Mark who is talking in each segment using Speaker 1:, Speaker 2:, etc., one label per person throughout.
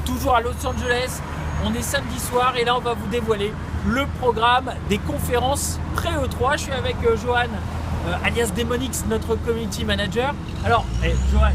Speaker 1: toujours à Los Angeles. On est samedi soir et là on va vous dévoiler le programme des conférences pré-E3. Je suis avec Johan, alias Demonix, notre community manager. Alors, Johan,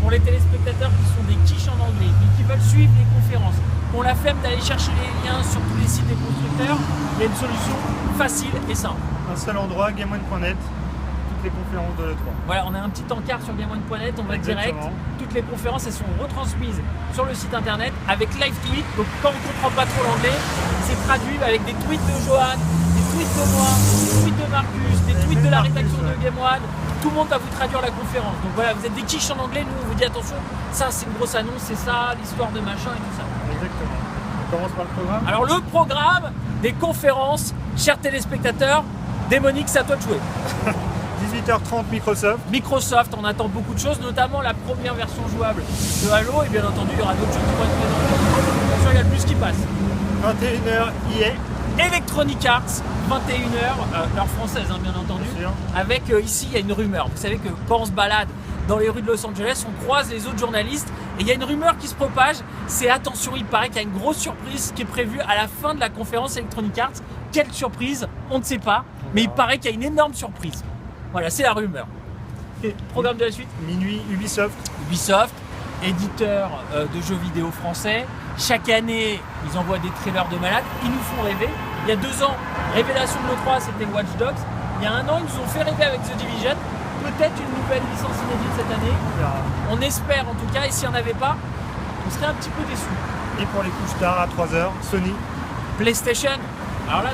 Speaker 1: pour les téléspectateurs qui sont des quiches en anglais et qui veulent suivre les conférences, qui ont la flemme d'aller chercher les liens sur tous les sites des constructeurs, il y a une solution facile et simple.
Speaker 2: Un seul endroit, GameOne.net, toutes les conférences de l'E3.
Speaker 1: Voilà, on a un petit encart sur GameOne.net, on va direct. Toutes les conférences, elles sont retransmises sur le site internet avec live tweet. Donc quand on ne comprend pas trop l'anglais, c'est traduit avec des tweets de Johan, des tweets de moi, des tweets de Marcus, des tweets de la rédaction de Game One. Tout le monde va vous traduire la conférence. Donc voilà, vous êtes des quiches en anglais, nous on vous dit attention, ça c'est une grosse annonce, c'est ça, l'histoire de machin et tout ça.
Speaker 2: Exactement. On commence par le programme.
Speaker 1: Alors le programme des conférences, chers téléspectateurs, Demonix, c'est à toi de jouer.
Speaker 2: 18h30 Microsoft.
Speaker 1: Microsoft, on attend beaucoup de choses, notamment la première version jouable de Halo, et bien entendu il y aura d'autres choses qui vont être présentées. Il y a le plus qui passe.
Speaker 2: 21h EA.
Speaker 1: Electronic Arts, 21h, heure française bien entendu, avec ici il y a une rumeur. Vous savez que quand on se balade dans les rues de Los Angeles, on croise les autres journalistes et il y a une rumeur qui se propage, c'est attention, il paraît qu'il y a une grosse surprise qui est prévue à la fin de la conférence Electronic Arts. Quelle surprise? On ne sait pas, mais il paraît qu'il y a une énorme surprise. Voilà, c'est la rumeur. Et programme de la suite.
Speaker 2: Minuit Ubisoft.
Speaker 1: Ubisoft, éditeur de jeux vidéo français. Chaque année, ils envoient des trailers de malades. Ils nous font rêver. Il y a 2 ans, révélation de l'E3, c'était Watch Dogs. Il y a 1 an, ils nous ont fait rêver avec The Division. Peut-être une nouvelle licence inédite cette année. On espère en tout cas. Et s'il n'y en avait pas, on serait un petit peu déçus.
Speaker 2: Et pour les couches tard à 3h, Sony.
Speaker 1: PlayStation. Alors là,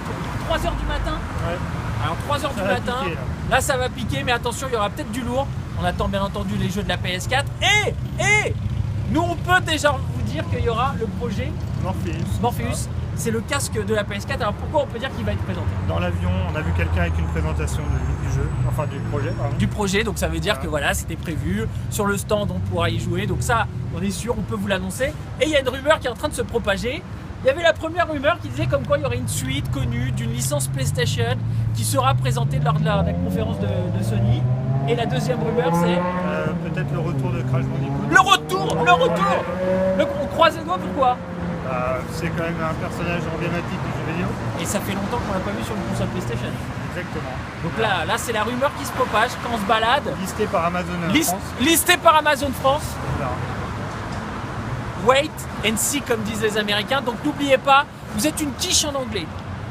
Speaker 1: 3h du matin.
Speaker 2: Ouais.
Speaker 1: Alors 3h du matin.
Speaker 2: Piquer,
Speaker 1: là, ça va piquer, mais attention, il y aura peut-être du lourd. On attend bien entendu les jeux de la PS4. Et nous, on peut déjà vous dire qu'il y aura le projet Morpheus. C'est le casque de la PS4. Alors pourquoi on peut dire qu'il va être présenté?
Speaker 2: Dans l'avion, on a vu quelqu'un avec une présentation du jeu, enfin du projet. Pardon.
Speaker 1: Du projet, donc ça veut dire que voilà, c'était prévu. Sur le stand, on pourra y jouer. Donc ça, on est sûr, on peut vous l'annoncer. Et il y a une rumeur qui est en train de se propager. Il y avait la première rumeur qui disait comme quoi il y aurait une suite connue d'une licence PlayStation qui sera présentée lors de la conférence de Sony. Et la deuxième rumeur, c'est...
Speaker 2: peut-être le retour de Crash Bandicoot.
Speaker 1: Le retour. On croise les doigts, pourquoi?
Speaker 2: C'est quand même un personnage emblématique du jeu vidéo.
Speaker 1: Et ça fait longtemps qu'on l'a pas vu sur une console PlayStation.
Speaker 2: Exactement.
Speaker 1: Donc là c'est la rumeur qui se propage quand on se balade.
Speaker 2: Listé par Amazon France.
Speaker 1: Listé par Amazon France.
Speaker 2: Voilà.
Speaker 1: Wait and see, comme disent les Américains. Donc n'oubliez pas, vous êtes une quiche en anglais.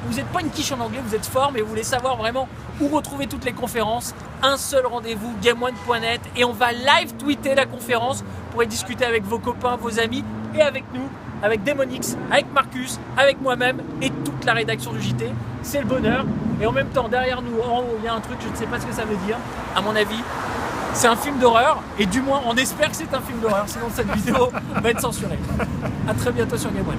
Speaker 1: Vous n'êtes pas une quiche en anglais, vous êtes fort, mais vous voulez savoir vraiment où retrouver toutes les conférences. Un seul rendez-vous, GameOne.net, et on va live tweeter la conférence. Vous pourrez discuter avec vos copains, vos amis, et avec nous, avec Demonix, avec Marcus, avec moi-même, et toute la rédaction du JT. C'est le bonheur. Et en même temps, derrière nous, en haut, il y a un truc, je ne sais pas ce que ça veut dire. À mon avis, c'est un film d'horreur, et du moins, on espère que c'est un film d'horreur, sinon cette vidéo va être censurée. A très bientôt sur Game One.